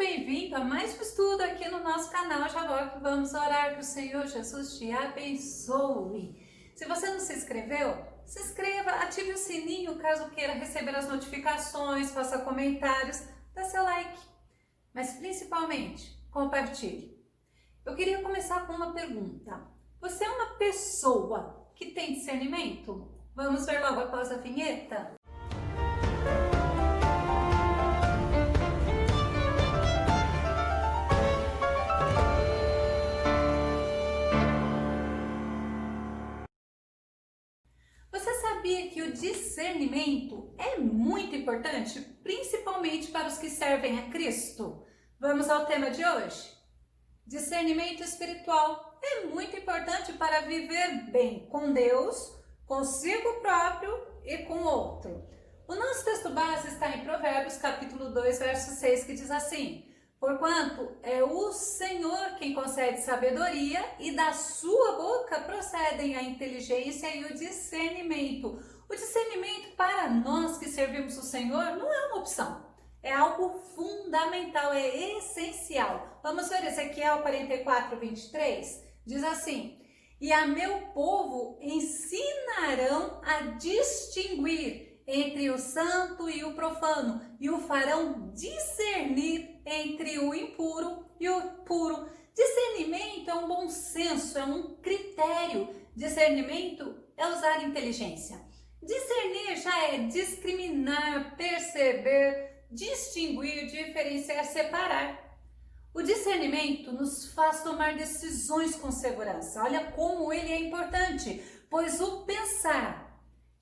bem-vindo a mais um estudo aqui no nosso canal. Já vamos orar que o Senhor Jesus te abençoe. Se você não se inscreveu, se inscreva, ative o sininho caso queira receber as notificações, faça comentários, dá seu like, mas principalmente compartilhe. Eu queria começar com uma pergunta. Você é uma pessoa que tem discernimento? Vamos ver logo após a vinheta? Você sabia que o discernimento é muito importante, principalmente para os que servem a Cristo? Vamos ao tema de hoje? Discernimento espiritual é muito importante para viver bem com Deus, consigo próprio e com o outro. O nosso texto base está em Provérbios, capítulo 2, verso 6, que diz assim: porquanto é o Senhor quem concede sabedoria, e da sua boca procedem a inteligência e o discernimento. O discernimento para nós que servimos o Senhor não é uma opção, é algo fundamental, é essencial. Vamos ver Ezequiel 44, 23? Diz assim: e a meu povo ensinarão a distinguir entre o santo e o profano, e o farão discernir entre o impuro e o puro. Discernimento é um bom senso, é um critério. Discernimento é usar inteligência. Discernir já é discriminar, perceber, distinguir, diferenciar, separar. O discernimento nos faz tomar decisões com segurança. Olha como ele é importante, pois o pensar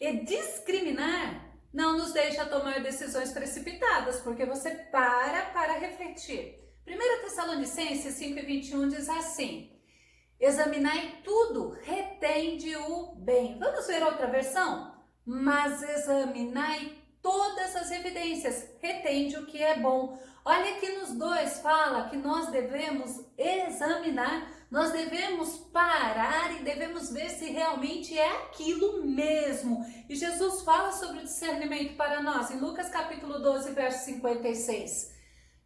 e discriminar não nos deixa tomar decisões precipitadas, porque você para refletir. 1 Tessalonicenses 5:21 diz assim: examinai tudo, retende o bem. Vamos ver outra versão? Mas examinai todas as evidências, retende o que é bom. Olha que nos dois fala que nós devemos examinar, nós devemos parar e devemos ver se realmente é aquilo mesmo. E Jesus fala sobre o discernimento para nós em Lucas capítulo 12, verso 56.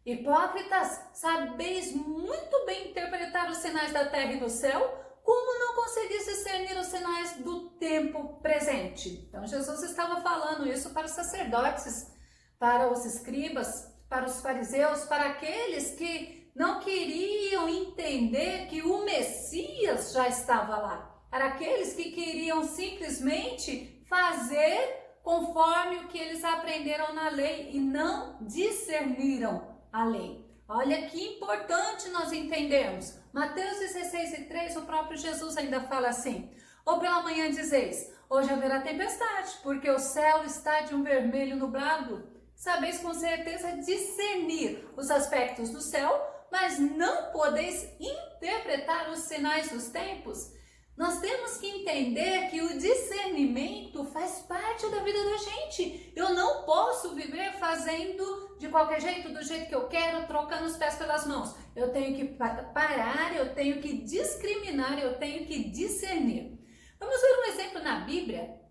Hipócritas, sabeis muito bem interpretar os sinais da terra e do céu, como não conseguis discernir os sinais do tempo presente? Então Jesus estava falando isso para os sacerdotes, para os escribas, para os fariseus, para aqueles que não queriam entender que o Messias já estava lá, para aqueles que queriam simplesmente fazer conforme o que eles aprenderam na lei e não discerniram a lei. Olha que importante nós entendermos. Mateus 16:3, o próprio Jesus ainda fala assim: ou pela manhã dizeis, hoje haverá tempestade, porque o céu está de um vermelho nublado. Sabeis com certeza discernir os aspectos do céu, mas não podeis interpretar os sinais dos tempos. Nós temos que entender que o discernimento faz parte da vida da gente. Eu não posso viver fazendo de qualquer jeito, do jeito que eu quero, trocando os pés pelas mãos. Eu tenho que parar, eu tenho que discriminar, eu tenho que discernir. Vamos ver um exemplo na Bíblia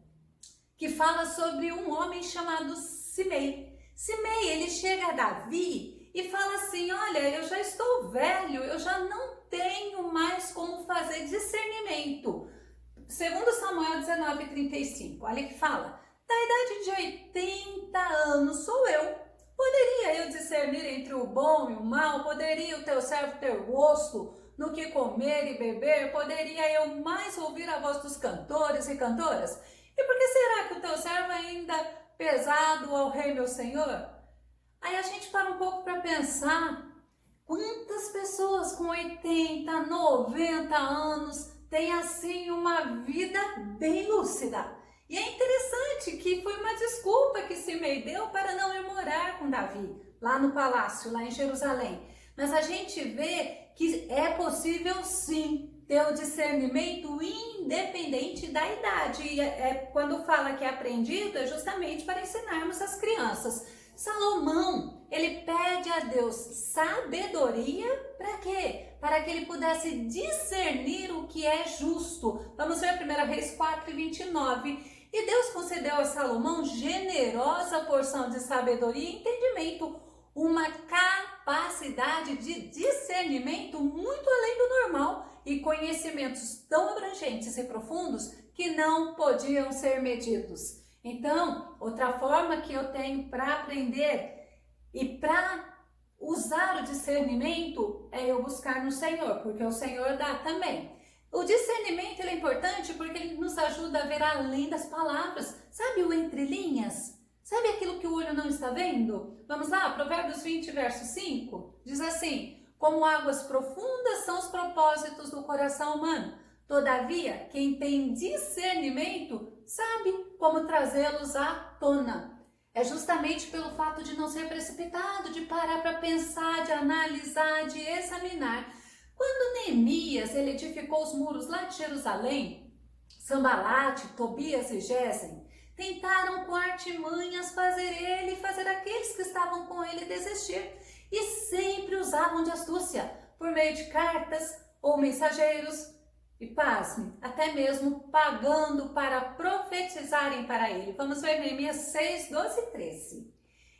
que fala sobre um homem chamado Simei. Simei, ele chega a Davi e fala assim: olha, eu já estou velho, eu já não tenho mais como fazer discernimento. Segundo Samuel 19:35, olha que fala: da idade de 80 anos sou eu. Poderia eu discernir entre o bom e o mal? Poderia o teu servo ter gosto no que comer e beber? Poderia eu mais ouvir a voz dos cantores e cantoras? E por que será que o teu servo ainda pesado ao rei meu senhor? Aí a gente para um pouco para pensar. Quantas pessoas com 80, 90 anos têm assim uma vida bem lúcida? E é interessante que foi uma desculpa que Simei deu para não ir morar com Davi, lá no palácio, lá em Jerusalém. Mas a gente vê que é possível sim ter o discernimento independente da idade. E quando fala que é aprendido, é justamente para ensinarmos as crianças. Salomão, ele pede a Deus sabedoria para quê? Para que ele pudesse discernir o que é justo. Vamos ver 1 Reis 4:29. E Deus concedeu a Salomão generosa porção de sabedoria e entendimento, uma capacidade capacidade de discernimento muito além do normal e conhecimentos tão abrangentes e profundos que não podiam ser medidos. Então, outra forma que eu tenho para aprender e para usar o discernimento é eu buscar no Senhor, porque o Senhor dá também. O discernimento ele é importante porque ele nos ajuda a ver além das palavras. Sabe o entre linhas? Sabe aquilo que o olho não está vendo? Vamos lá, Provérbios 20, verso 5, diz assim: como águas profundas são os propósitos do coração humano. Todavia, quem tem discernimento sabe como trazê-los à tona. É justamente pelo fato de não ser precipitado, de parar para pensar, de analisar, de examinar. Quando Neemias ele edificou os muros lá de Jerusalém, Sambalate, Tobias e Gesem tentaram com artimanhas fazer ele e fazer aqueles que estavam com ele desistir. E sempre usavam de astúcia, por meio de cartas ou mensageiros. E pasme, até mesmo pagando para profetizarem para ele. Vamos ver Neemias 6, 12 e 13.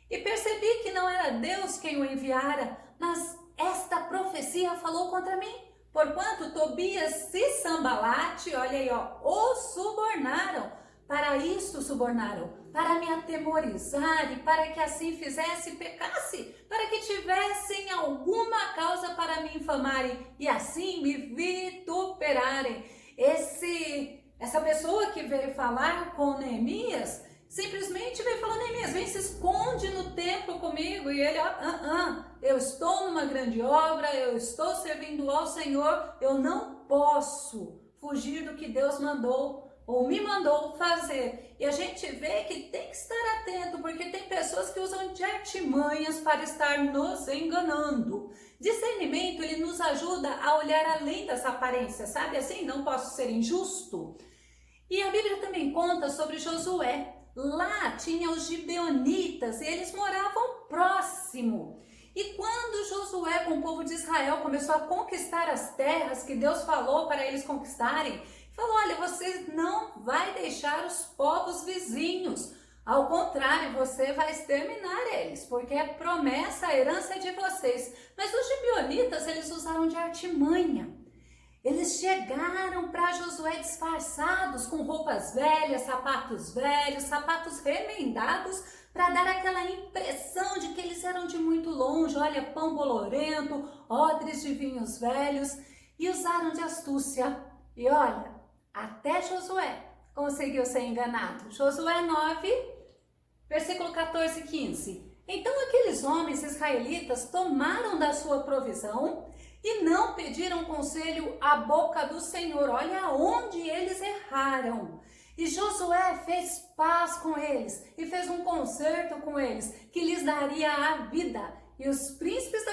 E percebi que não era Deus quem o enviara, mas esta profecia falou contra mim, porquanto Tobias e Sambalate, olha aí, o subornaram. Para isto subornaram, para me atemorizar e para que assim fizesse e pecasse, para que tivessem alguma causa para me infamarem e assim me vituperarem. Essa pessoa que veio falar com Neemias, simplesmente veio falar: Neemias, vem, se esconde no templo comigo. E ele, eu estou numa grande obra, eu estou servindo ao Senhor, eu não posso fugir do que Deus mandou ou me mandou fazer. E a gente vê que tem que estar atento, porque tem pessoas que usam de artimanhas para estar nos enganando. Discernimento, ele nos ajuda a olhar além das aparências, sabe assim? Não posso ser injusto. E a Bíblia também conta sobre Josué. Lá tinha os gibeonitas e eles moravam próximo. E quando Josué com o povo de Israel começou a conquistar as terras que Deus falou para eles conquistarem, falou: olha, você não vai deixar os povos vizinhos. Ao contrário, você vai exterminar eles, porque é promessa, a herança é de vocês. Mas os gibeonitas, eles usaram de artimanha. Eles chegaram para Josué disfarçados, com roupas velhas, sapatos remendados, para dar aquela impressão de que eles eram de muito longe. Olha, pão bolorento, odres de vinhos velhos, e usaram de astúcia. E olha, até Josué conseguiu ser enganado. Josué 9, versículo 14 e 15. Então aqueles homens israelitas tomaram da sua provisão e não pediram conselho à boca do Senhor. Olha onde eles erraram. E Josué fez paz com eles e fez um concerto com eles, que lhes daria a vida. E os príncipes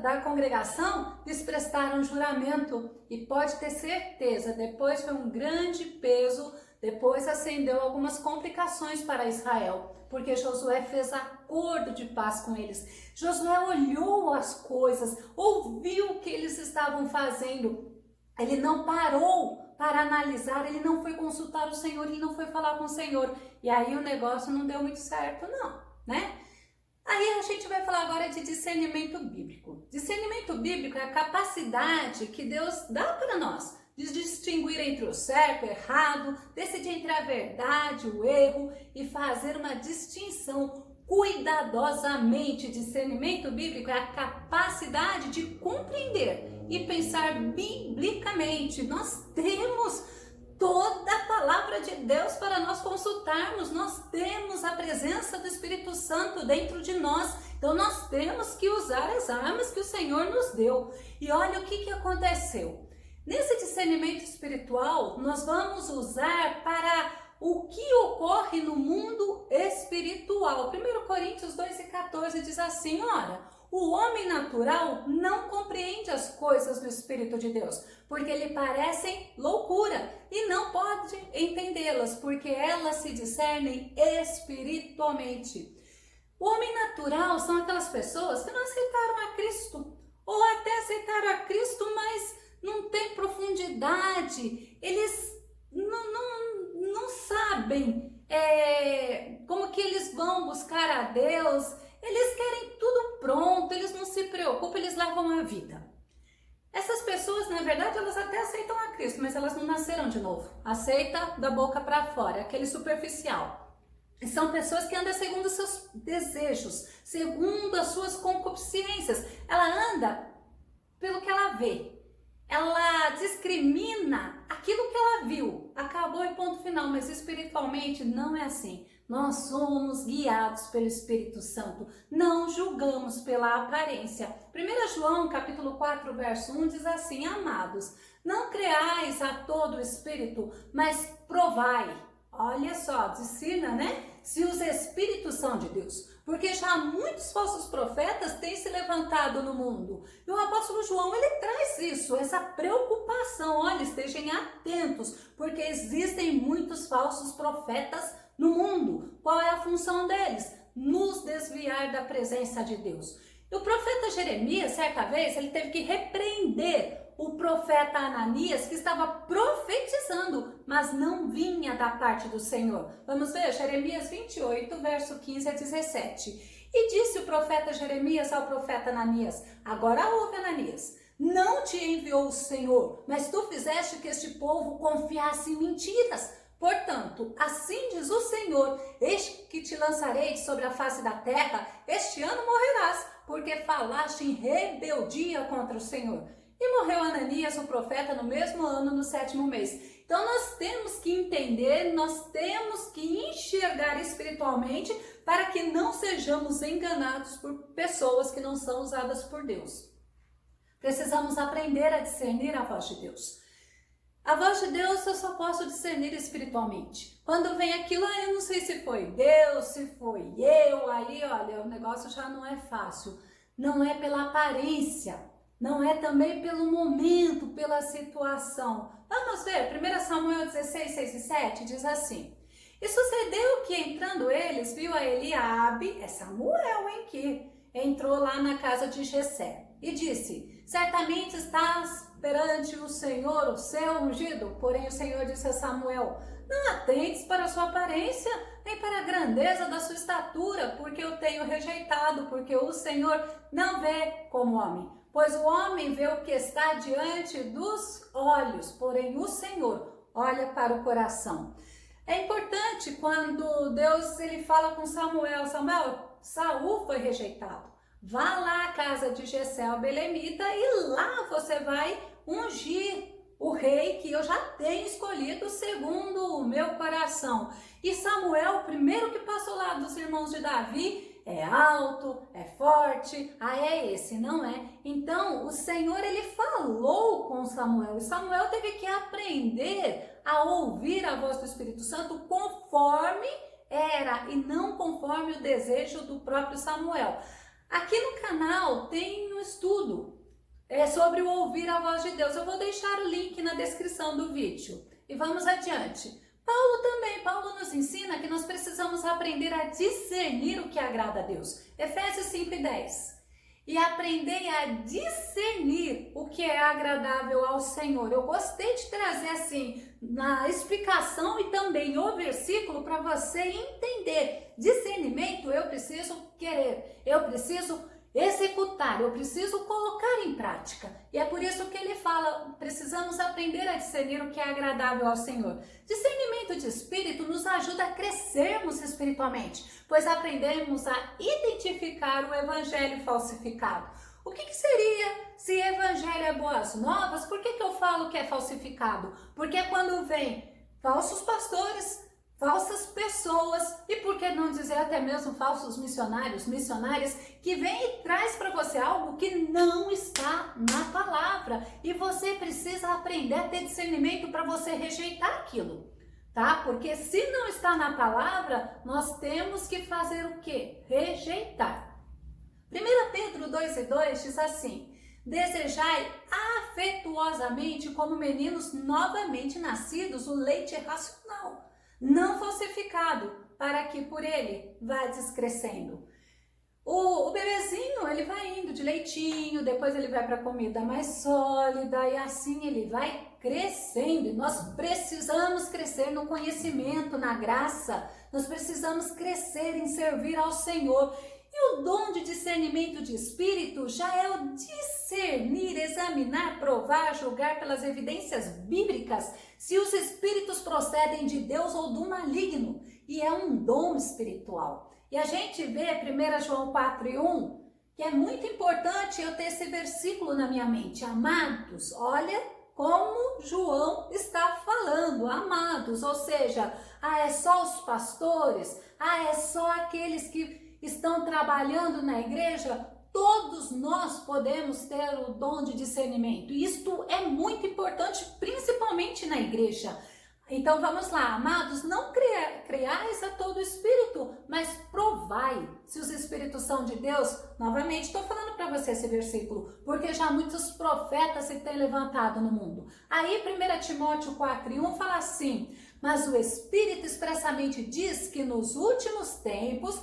da congregação lhes prestaram juramento. E pode ter certeza, depois foi um grande peso, depois acendeu algumas complicações para Israel, porque Josué fez acordo de paz com eles. Josué olhou as coisas, ouviu o que eles estavam fazendo. Ele não parou para analisar, ele não foi consultar o Senhor, ele não foi falar com o Senhor. E aí o negócio não deu muito certo não, né? Aí a gente vai falar agora de discernimento bíblico. Discernimento bíblico é a capacidade que Deus dá para nós de distinguir entre o certo e o errado, decidir entre a verdade, o erro e fazer uma distinção cuidadosamente. Discernimento bíblico é a capacidade de compreender e pensar biblicamente. Nós temos toda a palavra de Deus para nós consultarmos, nós temos a presença do Espírito Santo dentro de nós, então nós temos que usar as armas que o Senhor nos deu. E olha o que aconteceu. Nesse discernimento espiritual, nós vamos usar para o que ocorre no mundo espiritual. 1 Coríntios 2:14 diz assim: ora, o homem natural não compreende as coisas do Espírito de Deus, porque lhe parecem loucura, e não pode entendê-las, porque elas se discernem espiritualmente. O homem natural são aquelas pessoas que não aceitaram a Cristo, ou até aceitaram a Cristo, mas não tem profundidade, eles não sabem como que eles vão buscar a Deus, eles querem tudo pronto, eles não se preocupa, eles levam a vida. Essas pessoas, na verdade, elas até aceitam a Cristo, mas elas não nasceram de novo. Aceita da boca para fora, aquele superficial. E são pessoas que andam segundo os seus desejos, segundo as suas concupiscências. Ela anda pelo que ela vê. Ela discrimina aquilo que ela viu. Acabou e ponto final, mas espiritualmente não é assim. Nós somos guiados pelo Espírito Santo, não julgamos pela aparência. 1 João, capítulo 4, verso 1 diz assim: amados, não creais a todo o Espírito, mas provai. Olha só, discerna, né? Se os Espíritos são de Deus. Porque já muitos falsos profetas têm se levantado no mundo. E o apóstolo João, ele traz isso, essa preocupação. Olha, estejam atentos, porque existem muitos falsos profetas no mundo. Qual é a função deles? Nos desviar da presença de Deus. E o profeta Jeremias, certa vez, ele teve que repreender o profeta Ananias, que estava profetizando, mas não vinha da parte do Senhor. Vamos ver, Jeremias 28, verso 15 a 17. E disse o profeta Jeremias ao profeta Ananias: agora ouve, Ananias, não te enviou o Senhor, mas tu fizeste que este povo confiasse em mentiras. Portanto, assim diz o Senhor: eis que te lançarei sobre a face da terra, este ano morrerás, porque falaste em rebeldia contra o Senhor. E morreu Ananias, o profeta, no mesmo ano, no 7º mês. Então nós temos que entender, nós temos que enxergar espiritualmente para que não sejamos enganados por pessoas que não são usadas por Deus. Precisamos aprender a discernir a voz de Deus. A voz de Deus eu só posso discernir espiritualmente. Quando vem aquilo, eu não sei se foi Deus, se foi eu, aí olha, o negócio já não é fácil. Não é pela aparência. Não é também pelo momento, pela situação. Vamos ver, 1 Samuel 16, 6 e 7 diz assim: e sucedeu que entrando eles, viu a Eliabe, é Samuel, que entrou lá na casa de Jessé, e disse: certamente estás perante o Senhor, o seu ungido. Porém o Senhor disse a Samuel: não atentes para a sua aparência, nem para a grandeza da sua estatura, porque eu tenho rejeitado, porque o Senhor não vê como homem. Pois o homem vê o que está diante dos olhos, porém o Senhor olha para o coração. É importante quando Deus ele fala com Samuel: Samuel, Saul foi rejeitado. Vá lá à casa de Jessé o belemita e lá você vai ungir o rei que eu já tenho escolhido segundo o meu coração. E Samuel, o primeiro que passou lá dos irmãos de Davi, é alto, é forte, é esse, não é? Então, o Senhor, ele falou com Samuel, e Samuel teve que aprender a ouvir a voz do Espírito Santo conforme era, e não conforme o desejo do próprio Samuel. Aqui no canal tem um estudo sobre o ouvir a voz de Deus. Eu vou deixar o link na descrição do vídeo. E vamos adiante. Paulo nos ensina que nós precisamos aprender a discernir o que agrada a Deus. Efésios 5:10. E aprender a discernir o que é agradável ao Senhor. Eu gostei de trazer assim, na explicação e também o versículo para você entender. Discernimento eu preciso querer, eu preciso executar, eu preciso colocar em prática. E é por isso que ele fala, precisamos aprender a discernir o que é agradável ao Senhor. Discernimento de espírito nos ajuda a crescermos espiritualmente, pois aprendemos a identificar o evangelho falsificado. O que seria se evangelho é boas novas? Por que eu falo que é falsificado? Porque quando vem falsos pastores, falsas pessoas, e por que não dizer até mesmo falsos missionários, missionárias, que vem e traz para você algo que não está na palavra, e você precisa aprender a ter discernimento para você rejeitar aquilo, tá? Porque se não está na palavra, nós temos que fazer o quê? Rejeitar. 1 Pedro 2:2 diz assim: desejai afetuosamente como meninos novamente nascidos o leite racional, não falsificado, para que por ele vá descrescendo. O bebezinho, ele vai indo de leitinho, depois ele vai para comida mais sólida e assim ele vai crescendo. E nós precisamos crescer no conhecimento, na graça, nós precisamos crescer em servir ao Senhor. E o dom de discernimento de espírito já é o discernir, examinar, provar, julgar pelas evidências bíblicas se os espíritos procedem de Deus ou do maligno. E é um dom espiritual. E a gente vê 1 João 4:1, que é muito importante eu ter esse versículo na minha mente. Amados, olha como João está falando, amados, ou seja, é só os pastores, é só aqueles que estão trabalhando na igreja. Todos nós podemos ter o dom de discernimento. Isto é muito importante, principalmente na igreja. Então vamos lá, amados, não criais a todo espírito, mas provai se os espíritos são de Deus. Novamente, estou falando para você esse versículo, porque já muitos profetas se têm levantado no mundo. Aí 1 Timóteo 4:1 fala assim: mas o Espírito expressamente diz que nos últimos tempos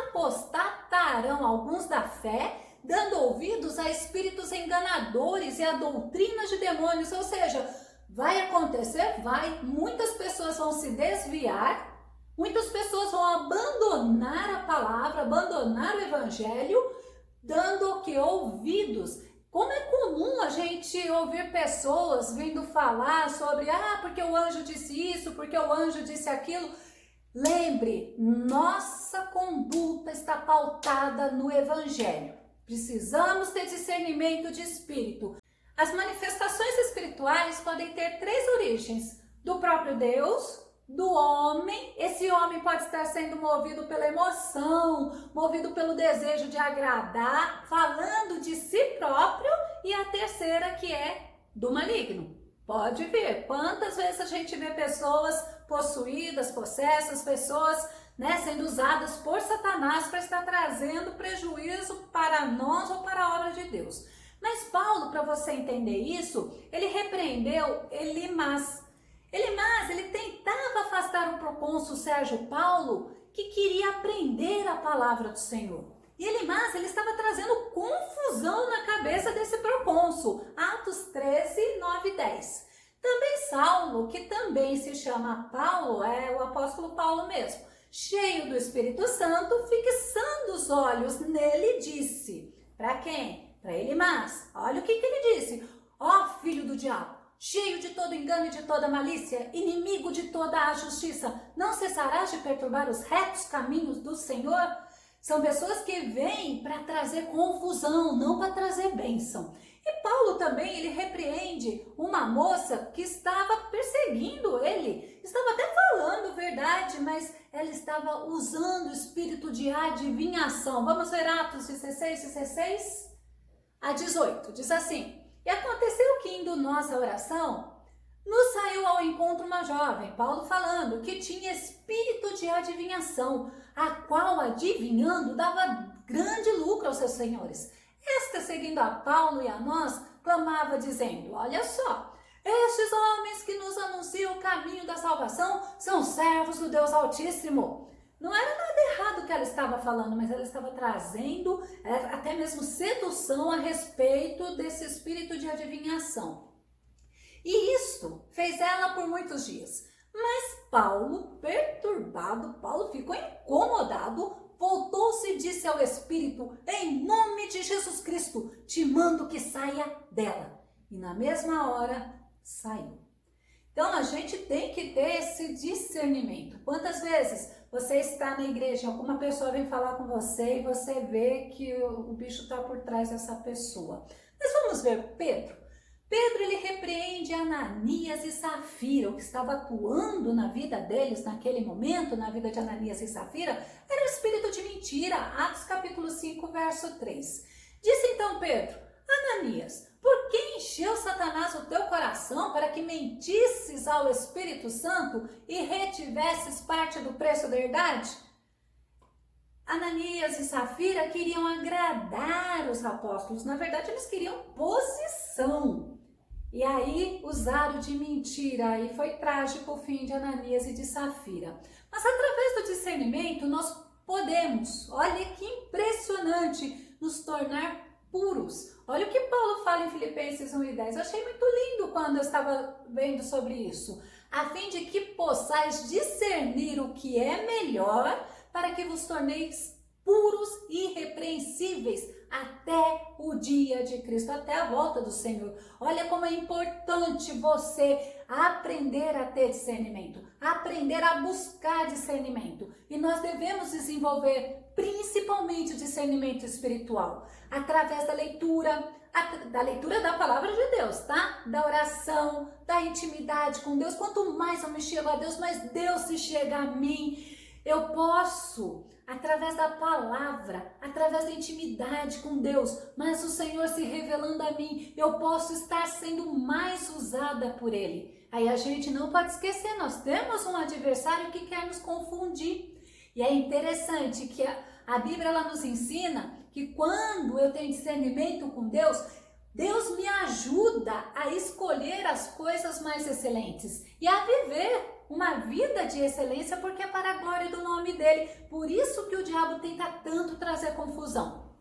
apostatarão alguns da fé, dando ouvidos a espíritos enganadores e a doutrinas de demônios. Ou seja, vai acontecer? Vai. Muitas pessoas vão se desviar, muitas pessoas vão abandonar a palavra, abandonar o evangelho, dando o que? Ouvidos. Como é comum a gente ouvir pessoas vindo falar sobre, porque o anjo disse isso, porque o anjo disse aquilo. Lembre, nossa conduta está pautada no evangelho. Precisamos ter discernimento de espírito. As manifestações espirituais podem ter 3 origens: do próprio Deus, do homem. Esse homem pode estar sendo movido pela emoção, movido pelo desejo de agradar, falando de si próprio, e a terceira, que é do maligno. Pode ver quantas vezes a gente vê pessoas possuídas, possessas, pessoas sendo usadas por Satanás para estar trazendo prejuízo para nós ou para a obra de Deus. Mas Paulo, para você entender isso, ele repreendeu Elimas. Elimas, ele tentava afastar o procônsul Sérgio Paulo, que queria aprender a palavra do Senhor. E Elimas, ele estava trazendo confusão na cabeça desse procônsul. Atos 13, 9 e 10. Também Saulo, que também se chama Paulo, é o apóstolo Paulo mesmo, cheio do Espírito Santo, fixando os olhos nele, disse: para quem? Para Elimas. Olha o que ele disse: ó filho do diabo, cheio de todo engano e de toda malícia, inimigo de toda a justiça, não cessarás de perturbar os retos caminhos do Senhor? São pessoas que vêm para trazer confusão, não para trazer bênção. E Paulo também, ele repreende uma moça que estava perseguindo ele, estava até falando verdade, mas ela estava usando o espírito de adivinhação. Vamos ver Atos 16 a 18, diz assim: e aconteceu que, indo nós à oração, nos saiu ao encontro uma jovem, Paulo falando, que tinha espírito de adivinhação, a qual, adivinhando, dava grande lucro aos seus senhores. Esta, seguindo a Paulo e a nós, clamava dizendo: olha só, estes homens que nos anunciam o caminho da salvação são servos do Deus Altíssimo. Não era nada errado o que ela estava falando, mas ela estava trazendo até mesmo sedução a respeito desse espírito de adivinhação. E isto fez ela por muitos dias. Mas Paulo, perturbado, Paulo ficou incomodado, voltou-se e disse ao espírito: em nome de Jesus Cristo, te mando que saia dela. E na mesma hora, saiu. Então a gente tem que ter esse discernimento. Quantas vezes você está na igreja, alguma pessoa vem falar com você e você vê que o bicho está por trás dessa pessoa. Mas vamos ver Pedro. Pedro, ele repreende Ananias e Safira. O que estava atuando na vida deles naquele momento, na vida de Ananias e Safira, era o espírito de mentira. Atos capítulo 5, verso 3. Disse então Pedro: Ananias, por que encheu Satanás o teu coração para que mentisses ao Espírito Santo e retivesses parte do preço da herdade? Ananias e Safira queriam agradar os apóstolos. Na verdade, eles queriam posição. E aí usaram de mentira, e foi trágico o fim de Ananias e de Safira. Mas através do discernimento nós podemos, olha que impressionante, nos tornar puros. Olha o que Paulo fala em Filipenses 1:10. Eu achei muito lindo quando eu estava vendo sobre isso. A fim de que possais discernir o que é melhor, para que vos torneis puros e irrepreensíveis até o dia de Cristo, até a volta do Senhor. Olha como é importante você aprender a ter discernimento, aprender a buscar discernimento. E nós devemos desenvolver principalmente o discernimento espiritual, através da leitura da palavra de Deus, tá? Da oração, da intimidade com Deus. Quanto mais eu me chego a Deus, mais Deus se chega a mim. Eu posso, através da palavra, através da intimidade com Deus, mas o Senhor se revelando a mim, eu posso estar sendo mais usada por Ele. Aí a gente não pode esquecer, nós temos um adversário que quer nos confundir. E é interessante que a Bíblia ela nos ensina que quando eu tenho discernimento com Deus, Deus me ajuda a escolher as coisas mais excelentes e a viver uma vida de excelência, porque é para a glória do nome dele. Por isso que o diabo tenta tanto trazer confusão.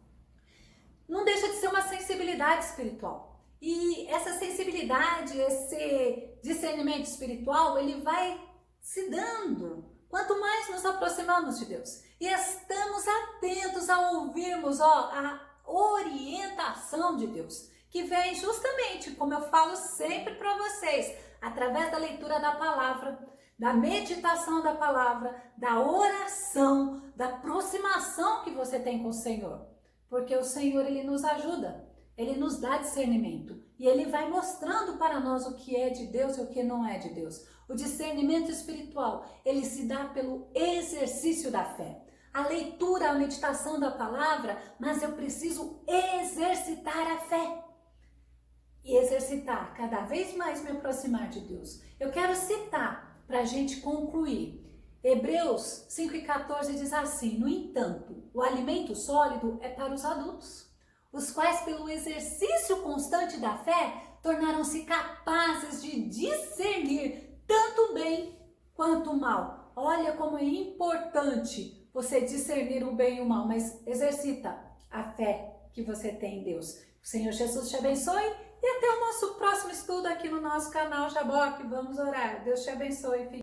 Não deixa de ser uma sensibilidade espiritual. E essa sensibilidade, esse discernimento espiritual, ele vai se dando quanto mais nos aproximamos de Deus. E estamos atentos a ouvirmos a orientação de Deus, que vem justamente, como eu falo sempre para vocês, através da leitura da palavra, da meditação da palavra, da oração, da aproximação que você tem com o Senhor. Porque o Senhor, ele nos ajuda, ele nos dá discernimento e ele vai mostrando para nós o que é de Deus e o que não é de Deus. O discernimento espiritual, ele se dá pelo exercício da fé. A leitura, a meditação da palavra, mas eu preciso exercitar a fé. E exercitar, cada vez mais me aproximar de Deus. Eu quero citar, para a gente concluir, Hebreus 5,14 diz assim: no entanto, o alimento sólido é para os adultos, os quais pelo exercício constante da fé, tornaram-se capazes de discernir tanto bem quanto o mal. Olha como é importante você discernir o bem e o mal, mas exercita a fé que você tem em Deus. O Senhor Jesus te abençoe e até o nosso próximo estudo aqui no nosso canal Jaboque. Vamos orar. Deus te abençoe, filho.